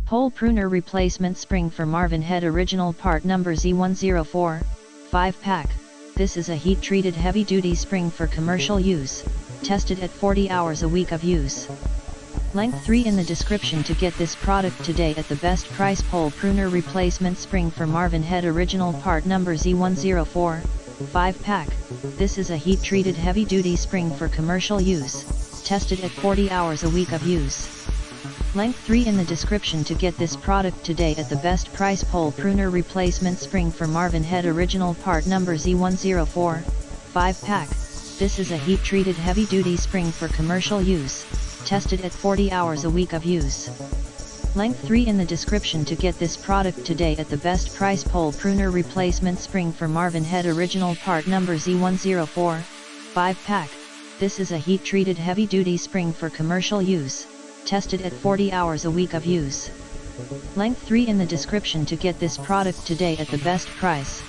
Pole Pruner Replacement Spring for Marvin Head Original Part Number Z104, 5-pack. This is a heat-treated heavy-duty spring for commercial use, tested at 40 hours a week of use. Link 3 in the description to get this product today at the best price. Pole Pruner Replacement Spring for Marvin Head Original Part Number Z104, 5-pack. This is a heat-treated heavy-duty spring for commercial use, tested at 40 hours a week of use. Link 3 in the description to get this product today at the best price. Pole Pruner Replacement Spring for Marvin Head Original Part Number Z104, 5-pack. This is a heat-treated heavy-duty spring for commercial use, tested at 40 hours a week of use. Link 3 in the description to get this product today at the best price. Pole Pruner Replacement Spring for Marvin Head Original Part Number Z104, 5-pack. This is a heat-treated heavy-duty spring for commercial use, tested at 40 hours a week of use. Link 3 in the description to get this product today at the best price.